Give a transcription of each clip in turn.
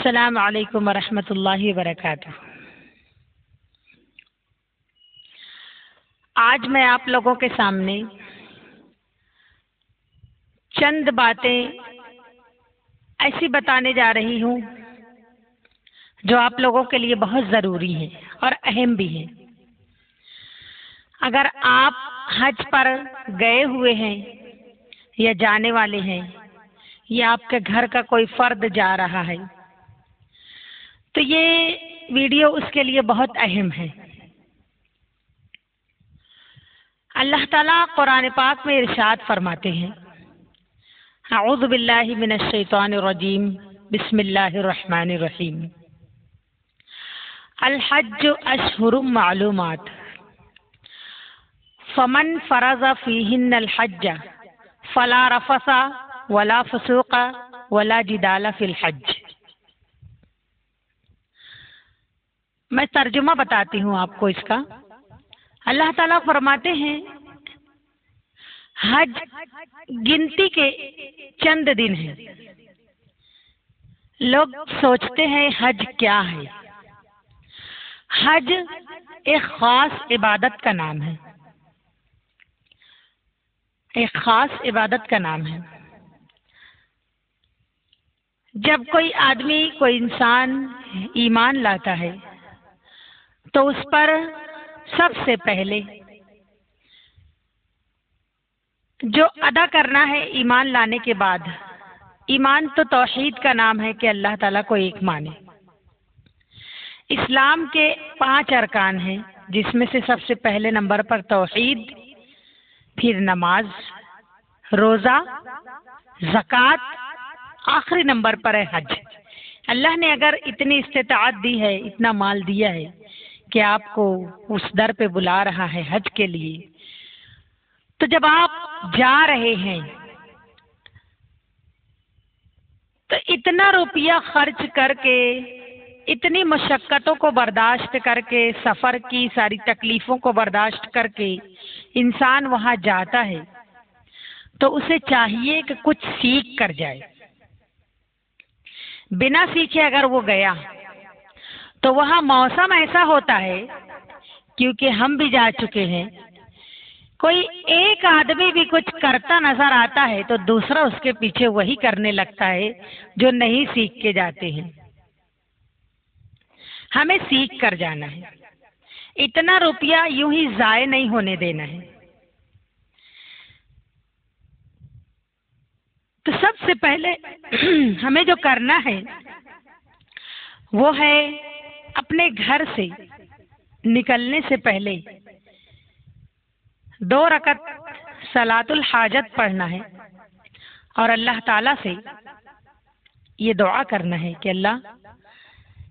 السلام علیکم ورحمۃ اللہ وبرکاتہ۔ آج میں آپ لوگوں کے سامنے چند باتیں ایسی بتانے جا رہی ہوں جو آپ لوگوں کے لیے بہت ضروری ہیں اور اہم بھی ہیں۔ اگر آپ حج پر گئے ہوئے ہیں یا جانے والے ہیں یا آپ کے گھر کا کوئی فرد جا رہا ہے تو یہ ویڈیو اس کے لیے بہت اہم ہے۔ اللہ تعالیٰ قرآن پاک میں ارشاد فرماتے ہیں، اعوذ باللہ من الشیطان الرجیم، بسم اللہ الرحمن الرحیم، الحج اشہر معلومات، فمن فرض فیہن الحج فلا رفث ولا فسوق ولا جدال فی الحج۔ میں ترجمہ بتاتی ہوں آپ کو اس کا۔ اللہ تعالیٰ فرماتے ہیں حج گنتی کے چند دن ہیں۔ لوگ سوچتے ہیں حج کیا ہے؟ حج ایک خاص عبادت کا نام ہے، ایک خاص عبادت کا نام ہے۔ جب کوئی آدمی، کوئی انسان ایمان لاتا ہے تو اس پر سب سے پہلے جو ادا کرنا ہے ایمان لانے کے بعد، ایمان تو توحید کا نام ہے کہ اللہ تعالیٰ کو ایک مانے۔ اسلام کے 5 ارکان ہیں جس میں سے سب سے پہلے نمبر پر توحید، پھر نماز، روزہ، زکوٰۃ، آخری نمبر پر ہے حج۔ اللہ نے اگر اتنی استطاعت دی ہے، اتنا مال دیا ہے کہ آپ کو اس در پہ بلا رہا ہے حج کے لیے، تو جب آپ جا رہے ہیں تو اتنا روپیہ خرچ کر کے، اتنی مشقتوں کو برداشت کر کے، سفر کی ساری تکلیفوں کو برداشت کر کے انسان وہاں جاتا ہے تو اسے چاہیے کہ کچھ سیکھ کر جائے۔ بنا سیکھے اگر وہ گیا تو وہاں موسم ایسا ہوتا ہے، کیونکہ ہم بھی جا چکے ہیں، کوئی ایک آدمی بھی کچھ کرتا نظر آتا ہے تو دوسرا اس کے پیچھے وہی کرنے لگتا ہے جو نہیں سیکھ کے جاتے ہیں۔ ہمیں سیکھ کر جانا ہے، اتنا روپیہ یوں ہی ضائع نہیں ہونے دینا ہے۔ تو سب سے پہلے ہمیں جو کرنا ہے وہ ہے اپنے گھر سے نکلنے سے پہلے 2 رکعت صلاۃ الحاجت پڑھنا ہے اور اللہ تعالیٰ سے یہ دعا کرنا ہے کہ اللہ،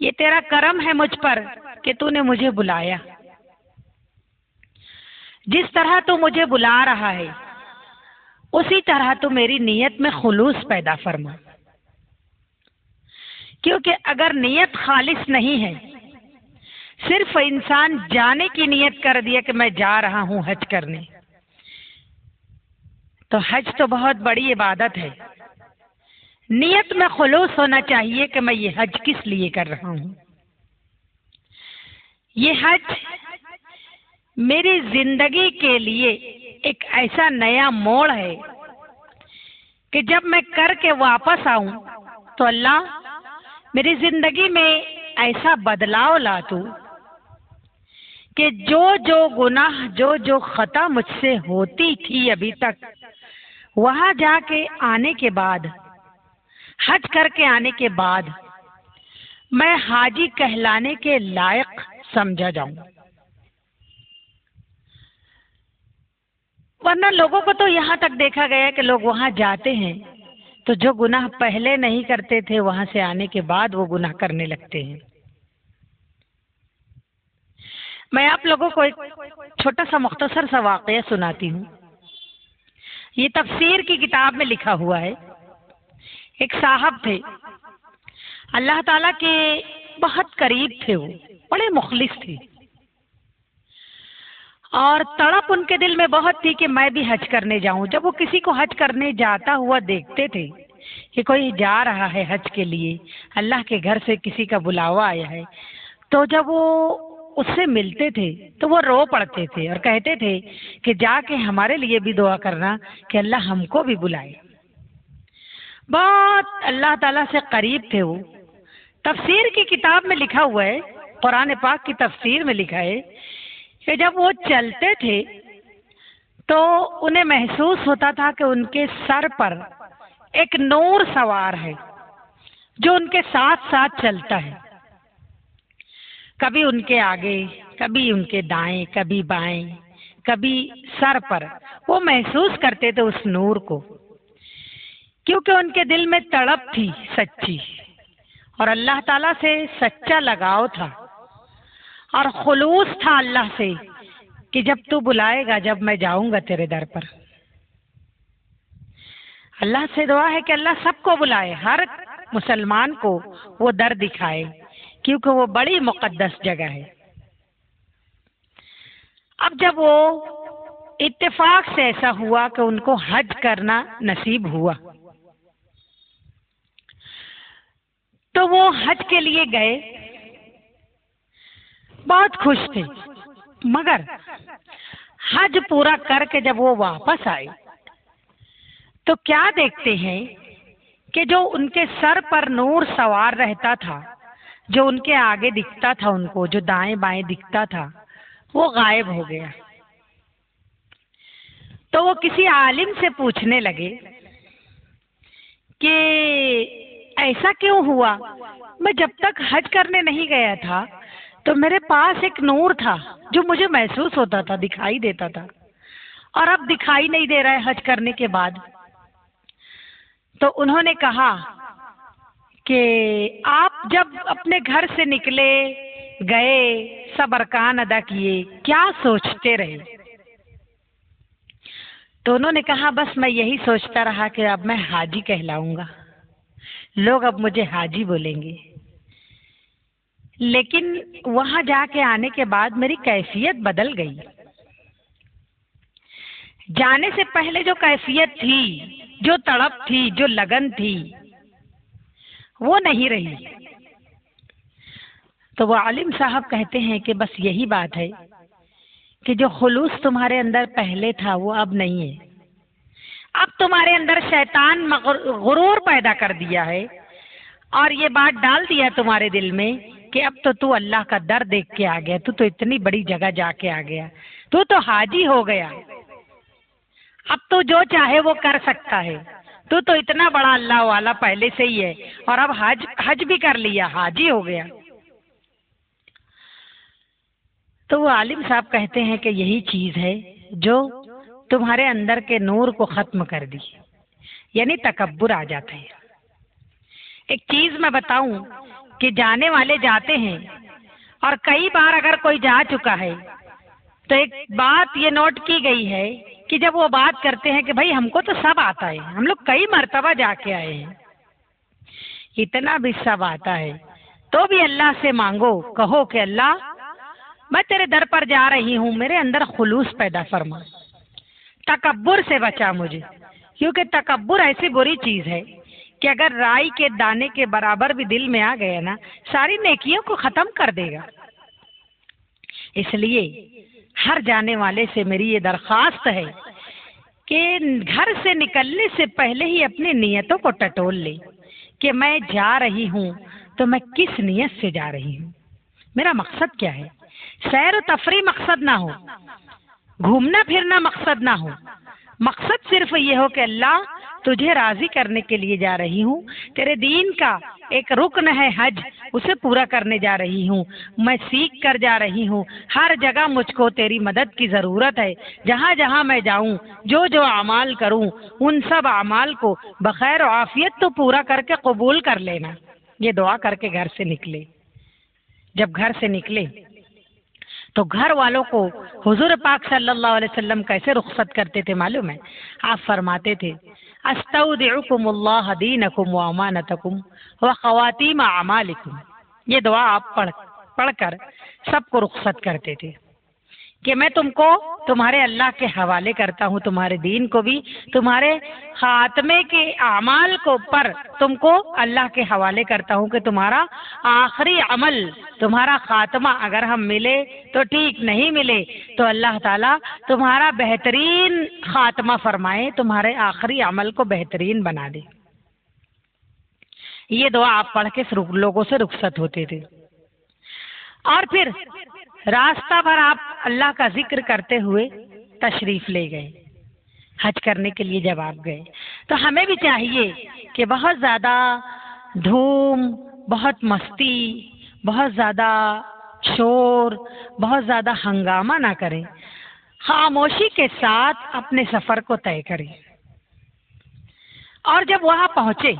یہ تیرا کرم ہے مجھ پر کہ تو نے مجھے بلایا، جس طرح تو مجھے بلا رہا ہے اسی طرح تو میری نیت میں خلوص پیدا فرما، کیونکہ اگر نیت خالص نہیں ہے، صرف انسان جانے کی نیت کر دیا کہ میں جا رہا ہوں حج کرنے، تو حج تو بہت بڑی عبادت ہے۔ نیت میں خلوص ہونا چاہیے کہ میں یہ حج کس لیے کر رہا ہوں۔ یہ حج میری زندگی کے لیے ایک ایسا نیا موڑ ہے کہ جب میں کر کے واپس آؤں تو اللہ میری زندگی میں ایسا بدلاؤ لا تو کہ جو گناہ، جو خطا مجھ سے ہوتی تھی ابھی تک، وہاں جا کے آنے کے بعد، حج کر کے آنے کے بعد میں حاجی کہلانے کے لائق سمجھا جاؤں۔ ورنہ لوگوں کو تو یہاں تک دیکھا گیا کہ لوگ وہاں جاتے ہیں تو جو گناہ پہلے نہیں کرتے تھے وہاں سے آنے کے بعد وہ گناہ کرنے لگتے ہیں۔ میں آپ لوگوں کو ایک چھوٹا سا مختصر سا واقعہ سناتی ہوں۔ یہ تفسیر کی کتاب میں لکھا ہوا ہے۔ ایک صاحب تھے، اللہ تعالیٰ کے بہت قریب تھے، وہ بڑے مخلص تھے، اور تڑپ ان کے دل میں بہت تھی کہ میں بھی حج کرنے جاؤں۔ جب وہ کسی کو حج کرنے جاتا ہوا دیکھتے تھے کہ کوئی جا رہا ہے حج کے لیے، اللہ کے گھر سے کسی کا بلاوا آیا ہے، تو جب وہ اس سے ملتے تھے تو وہ رو پڑتے تھے اور کہتے تھے کہ جا کے ہمارے لیے بھی دعا کرنا کہ اللہ ہم کو بھی بلائے۔ بہت اللہ تعالیٰ سے قریب تھے وہ۔ تفسیر کی کتاب میں لکھا ہوا ہے، قرآن پاک کی تفسیر میں لکھا ہے کہ جب وہ چلتے تھے تو انہیں محسوس ہوتا تھا کہ ان کے سر پر ایک نور سوار ہے جو ان کے ساتھ ساتھ چلتا ہے، کبھی ان کے آگے، کبھی ان کے دائیں، کبھی بائیں، کبھی سر پر۔ وہ محسوس کرتے تھے اس نور کو، کیونکہ ان کے دل میں تڑپ تھی سچی، اور اللہ تعالیٰ سے سچا لگاؤ تھا اور خلوص تھا اللہ سے کہ جب تو بلائے گا، جب میں جاؤں گا تیرے در پر۔ اللہ سے دعا ہے کہ اللہ سب کو بلائے، ہر مسلمان کو وہ در دکھائے، کیونکہ وہ بڑی مقدس جگہ ہے۔ اب جب وہ اتفاق سے ایسا ہوا کہ ان کو حج کرنا نصیب ہوا، تو وہ حج کے لیے گئے، بہت خوش تھے، مگر حج پورا کر کے جب وہ واپس آئے تو کیا دیکھتے ہیں کہ جو ان کے سر پر نور سوار رہتا تھا، جو ان کے آگے دکھتا تھا، ان کو جو دائیں بائیں دکھتا تھا، وہ غائب ہو گیا۔ تو وہ کسی عالم سے پوچھنے لگے کہ ایسا کیوں ہوا؟ میں جب تک حج کرنے نہیں گیا تھا تو میرے پاس ایک نور تھا جو مجھے محسوس ہوتا تھا، دکھائی دیتا تھا، اور اب دکھائی نہیں دے رہا ہے حج کرنے کے بعد۔ تو انہوں نے کہا کہ آپ جب اپنے گھر سے نکلے، گئے، سب ارکان ادا کیے، کیا سوچتے رہے؟ تو انہوں نے کہا بس میں یہی سوچتا رہا کہ اب میں حاجی کہلاؤں گا، لوگ اب مجھے حاجی بولیں گے۔ لیکن وہاں جا کے آنے کے بعد میری کیفیت بدل گئی۔ جانے سے پہلے جو کیفیت تھی، جو تڑپ تھی، جو لگن تھی، وہ نہیں رہی۔ تو وہ عالم صاحب کہتے ہیں کہ بس یہی بات ہے کہ جو خلوص تمہارے اندر پہلے تھا وہ اب نہیں ہے۔ اب تمہارے اندر شیطان غرور پیدا کر دیا ہے اور یہ بات ڈال دیا تمہارے دل میں کہ اب تو اللہ کا در دیکھ کے آ گیا، تو اتنی بڑی جگہ جا کے آ گیا، تو حاجی ہو گیا، اب تو جو چاہے وہ کر سکتا ہے، تو اتنا بڑا اللہ والا پہلے سے ہی ہے، اور اب حج بھی کر لیا، حاجی ہو گیا۔ تو وہ عالم صاحب کہتے ہیں کہ یہی چیز ہے جو تمہارے اندر کے نور کو ختم کر دی، یعنی تکبر آ جاتا ہے۔ ایک چیز میں بتاؤں کہ جانے والے جاتے ہیں، اور کئی بار اگر کوئی جا چکا ہے تو ایک بات یہ نوٹ کی گئی ہے کہ جب وہ بات کرتے ہیں کہ بھائی ہم کو تو سب آتا ہے، ہم لوگ کئی مرتبہ جا کے آئے ہیں، اتنا بھی سب آتا ہے تو بھی اللہ سے مانگو، کہو کہ اللہ میں تیرے در پر جا رہی ہوں، میرے اندر خلوص پیدا فرما، تکبر سے بچا مجھے، کیونکہ تکبر ایسی بری چیز ہے کہ اگر رائی کے دانے کے برابر بھی دل میں آ گیا نا، ساری نیکیوں کو ختم کر دے گا۔ اس لیے ہر جانے والے سے میری یہ درخواست ہے کہ گھر سے نکلنے سے پہلے ہی اپنی نیتوں کو ٹٹول لے کہ میں جا رہی ہوں تو میں کس نیت سے جا رہی ہوں، میرا مقصد کیا ہے۔ سیر و تفریح مقصد نہ ہو، گھومنا پھرنا مقصد نہ ہو، مقصد صرف یہ ہو کہ اللہ تجھے راضی کرنے کے لیے جا رہی ہوں، تیرے دین کا ایک رکن ہے حج، اسے پورا کرنے جا رہی ہوں، میں سیکھ کر جا رہی ہوں، ہر جگہ مجھ کو تیری مدد کی ضرورت ہے، جہاں جہاں میں جاؤں، جو اعمال کروں، ان سب اعمال کو بخیر و عافیت تو پورا کر کے قبول کر لینا۔ یہ دعا کر کے گھر سے نکلے۔ جب گھر سے نکلے تو گھر والوں کو حضور پاک صلی اللہ علیہ وسلم کیسے رخصت کرتے تھے معلوم ہے؟ آپ فرماتے تھے استودعکم اللہ دینکم و امانتکم و خواتیم اعمالکم۔ یہ دعا آپ پڑھ کر سب کو رخصت کرتے تھے کہ میں تم کو تمہارے اللہ کے حوالے کرتا ہوں، تمہارے دین کو بھی، تمہارے خاتمے کے اعمال کو پر تم کو اللہ کے حوالے کرتا ہوں کہ تمہارا آخری عمل، تمہارا خاتمہ اگر ہم ملے تو ٹھیک، نہیں ملے تو اللہ تعالیٰ تمہارا بہترین خاتمہ فرمائے، تمہارے آخری عمل کو بہترین بنا دے۔ یہ دعا آپ پڑھ کے لوگوں سے رخصت ہوتے تھے، اور پھر راستہ بھر آپ اللہ کا ذکر کرتے ہوئے تشریف لے گئے۔ حج کرنے کے لیے جب آپ گئے تو ہمیں بھی چاہیے کہ بہت زیادہ دھوم، بہت مستی، بہت زیادہ شور، بہت زیادہ ہنگامہ نہ کریں، خاموشی کے ساتھ اپنے سفر کو طے کریں۔ اور جب وہاں پہنچے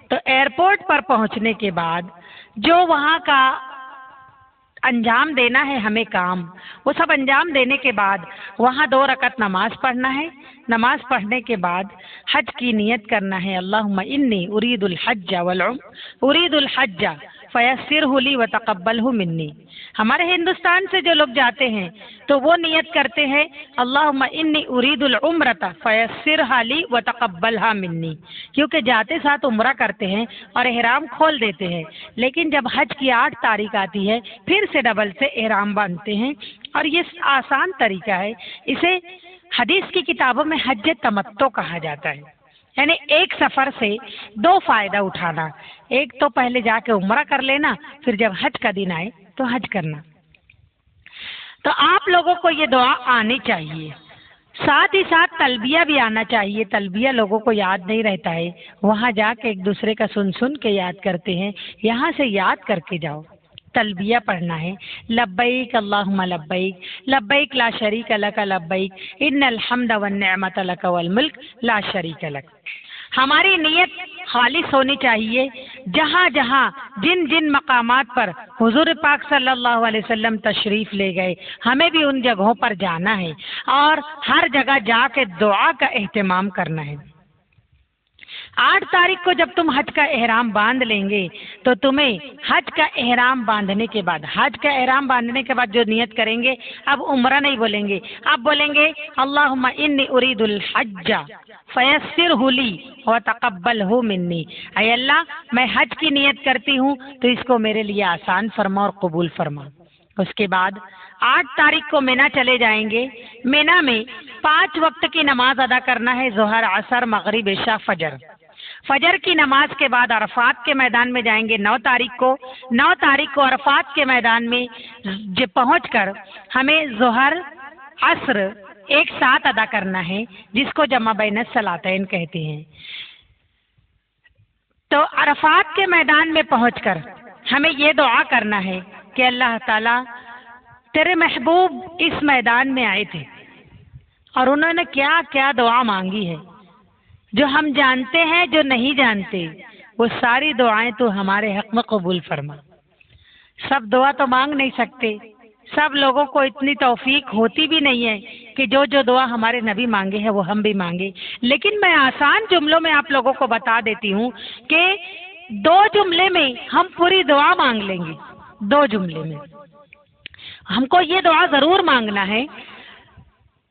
تو ایئرپورٹ پر پہنچنے کے بعد جو وہاں کا انجام دینا ہے ہمیں کام، وہ سب انجام دینے کے بعد وہاں 2 رکعت نماز پڑھنا ہے۔ نماز پڑھنے کے بعد حج کی نیت کرنا ہے، اللہم انی ارید الحج ارید الحج فیسرہ لی وتقبلہ منی۔ ہمارے ہندوستان سے جو لوگ جاتے ہیں تو وہ نیت کرتے ہیں اللہم انی ارید العمرۃ فیسرہ لی وتقبلہ منی، کیونکہ جاتے ساتھ عمرہ کرتے ہیں اور احرام کھول دیتے ہیں، لیکن جب حج کی 8 تاریخ آتی ہے پھر سے ڈبل سے احرام باندھتے ہیں، اور یہ آسان طریقہ ہے۔ اسے حدیث کی کتابوں میں حج تمتع کہا جاتا ہے، یعنی ایک سفر سے 2 فائدہ اٹھانا، ایک تو پہلے جا کے عمرہ کر لینا، پھر جب حج کا دن آئے تو حج کرنا۔ تو آپ لوگوں کو یہ دعا آنی چاہیے، ساتھ ہی ساتھ تلبیہ بھی آنا چاہیے۔ تلبیہ لوگوں کو یاد نہیں رہتا ہے، وہاں جا کے ایک دوسرے کا سن کے یاد کرتے ہیں، یہاں سے یاد کر کے جاؤ۔ تلبیہ پڑھنا ہے، لبیک اللہم لبیک لبیک لا شریک لک لبیک ان الحمد والنعمت لک والملک لا شریک لک۔ ہماری نیت خالص ہونی چاہیے، جہاں جہاں جن جن مقامات پر حضور پاک صلی اللہ علیہ وسلم تشریف لے گئے ہمیں بھی ان جگہوں پر جانا ہے، اور ہر جگہ جا کے دعا کا اہتمام کرنا ہے۔ 8 تاریخ کو جب تم حج کا احرام باندھ لیں گے تو تمہیں حج کا احرام باندھنے کے بعد جو نیت کریں گے، اب عمرہ نہیں بولیں گے، اب بولیں گے اللہم انی ارید الحج فیسرہ لی وتقبلہ منی۔ اے اللہ، میں حج کی نیت کرتی ہوں تو اس کو میرے لیے آسان فرما اور قبول فرما۔ اس کے بعد 8 تاریخ کو مینا چلے جائیں گے۔ مینا میں 5 وقت کی نماز ادا کرنا ہے، ظہر، عصر، مغرب، عشاء، فجر۔ فجر کی نماز کے بعد عرفات کے میدان میں جائیں گے 9 تاریخ کو۔ 9 تاریخ کو عرفات کے میدان میں پہنچ کر ہمیں ظہر، عصر ایک ساتھ ادا کرنا ہے، جس کو جمع بین الصلاتین کہتے ہیں۔ تو عرفات کے میدان میں پہنچ کر ہمیں یہ دعا کرنا ہے کہ اللہ تعالیٰ، تیرے محبوب اس میدان میں آئے تھے اور انہوں نے کیا کیا دعا مانگی ہے، جو ہم جانتے ہیں، جو نہیں جانتے، وہ ساری دعائیں تو ہمارے حق میں قبول فرما۔ سب دعا تو مانگ نہیں سکتے، سب لوگوں کو اتنی توفیق ہوتی بھی نہیں ہے کہ جو دعا ہمارے نبی مانگے ہیں وہ ہم بھی مانگے، لیکن میں آسان جملوں میں آپ لوگوں کو بتا دیتی ہوں کہ 2 جملے میں ہم پوری دعا مانگ لیں گے۔ 2 جملے میں ہم کو یہ دعا ضرور مانگنا ہے،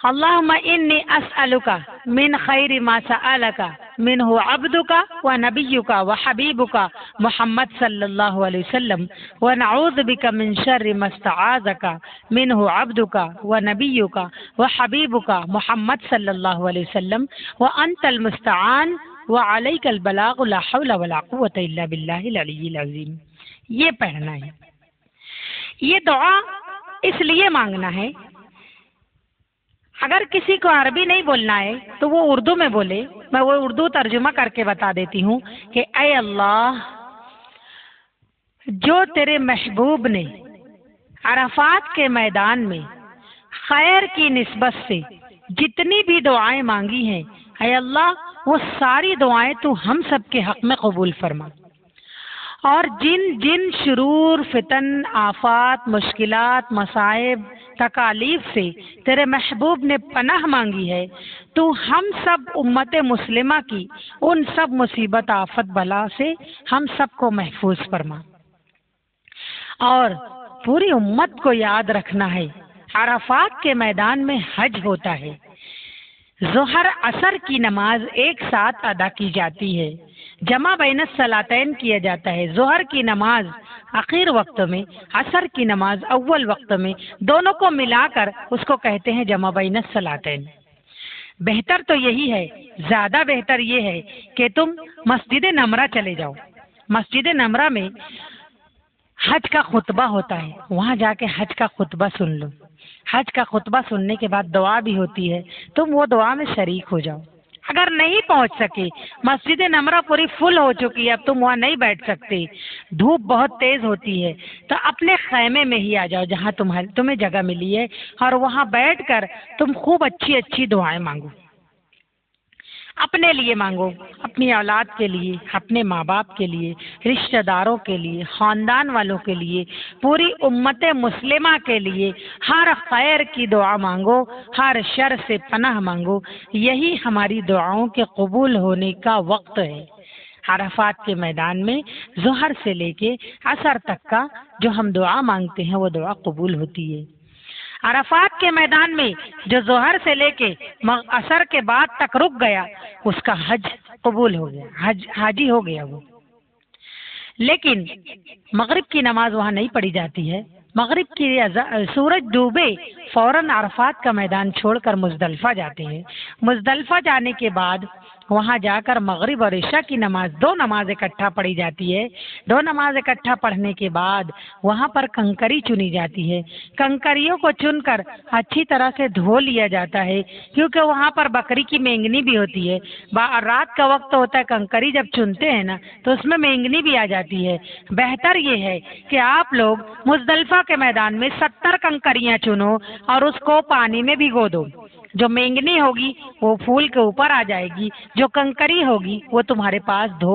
اللہم انی اسألک من خیر ما سألک منہ عبدک و نبیک و حبیبک محمد صلی اللہ علیہ وسلم ونعوذ بک من شر ما استعاذک منہ عبدک و نبیک و حبیبک محمد صلی اللہ علیہ وسلم وانت المستعان وعلیک البلاغ لا حول ولا قوة الا باللہ العلی العظیم۔ یہ پڑھنا ہے۔ یہ دعا اس لیے مانگنا ہے، اگر کسی کو عربی نہیں بولنا ہے تو وہ اردو میں بولے، میں وہ اردو ترجمہ کر کے بتا دیتی ہوں کہ اے اللہ، جو تیرے محبوب نے عرفات کے میدان میں خیر کی نسبت سے جتنی بھی دعائیں مانگی ہیں، اے اللہ وہ ساری دعائیں تو ہم سب کے حق میں قبول فرما، اور جن جن شرور، فتن، آفات، مشکلات، مصائب، تکالیف سے تیرے محبوب نے پناہ مانگی ہے، تو ہم سب امت مسلمہ کی ان سب مصیبت، آفت، بلا سے ہم سب کو محفوظ فرما۔ اور پوری امت کو یاد رکھنا ہے عرفات کے میدان میں حج ہوتا ہے۔ ظہر عصر کی نماز ایک ساتھ ادا کی جاتی ہے، جمع بین الصلاتین کیا جاتا ہے۔ ظہر کی نماز آخر وقت میں، عصر کی نماز اول وقت میں، دونوں کو ملا کر اس کو کہتے ہیں جمع بین الصلاتین۔ بہتر تو یہی ہے، زیادہ بہتر یہ ہے کہ تم مسجد نمرہ چلے جاؤ۔ مسجد نمرہ میں حج کا خطبہ ہوتا ہے، وہاں جا کے حج کا خطبہ سن لو۔ حج کا خطبہ سننے کے بعد دعا بھی ہوتی ہے، تم وہ دعا میں شریک ہو جاؤ۔ اگر نہیں پہنچ سکے، مسجد نمرہ پوری فل ہو چکی ہے، اب تم وہاں نہیں بیٹھ سکتے، دھوپ بہت تیز ہوتی ہے، تو اپنے خیمے میں ہی آ جاؤ جہاں تمہیں جگہ ملی ہے، اور وہاں بیٹھ کر تم خوب اچھی اچھی دعائیں مانگو۔ اپنے لیے مانگو، اپنی اولاد کے لیے، اپنے ماں باپ کے لیے، رشتہ داروں کے لیے، خاندان والوں کے لیے، پوری امت مسلمہ کے لیے ہر خیر کی دعا مانگو، ہر شر سے پناہ مانگو۔ یہی ہماری دعاؤں کے قبول ہونے کا وقت ہے۔ عرفات کے میدان میں ظہر سے لے کے عصر تک کا جو ہم دعا مانگتے ہیں وہ دعا قبول ہوتی ہے۔ عرفات کے میدان میں جو ظہر سے لے کے عصر کے بعد تک رک گیا، اس کا حج قبول ہو گیا، حاجی ہو گیا وہ۔ لیکن مغرب کی نماز وہاں نہیں پڑھی جاتی ہے۔ مغرب کی سورج ڈوبے فوراً عرفات کا میدان چھوڑ کر مزدلفہ جاتے ہیں۔ مزدلفہ جانے کے بعد وہاں جا کر مغرب اور عشاء کی نماز، دو نماز اکٹھا پڑھی جاتی ہے۔ دو نماز اکٹھا پڑھنے کے بعد وہاں پر کنکری چنی جاتی ہے۔ کنکریوں کو چن کر اچھی طرح سے دھو لیا جاتا ہے، کیونکہ وہاں پر بکری کی مینگنی بھی ہوتی ہے۔ رات کا وقت ہوتا ہے، کنکری جب چنتے ہیں نا تو اس میں مینگنی بھی آ جاتی ہے۔ بہتر یہ ہے کہ آپ لوگ مزدلفہ کے میدان میں 70 کنکریاں چنو اور اس کو پانی میں بھگو دو۔ جو مینگنی ہوگی وہ پھول کے اوپر آ جائے گی، جو کنکری ہوگی وہ تمہارے پاس دھو کے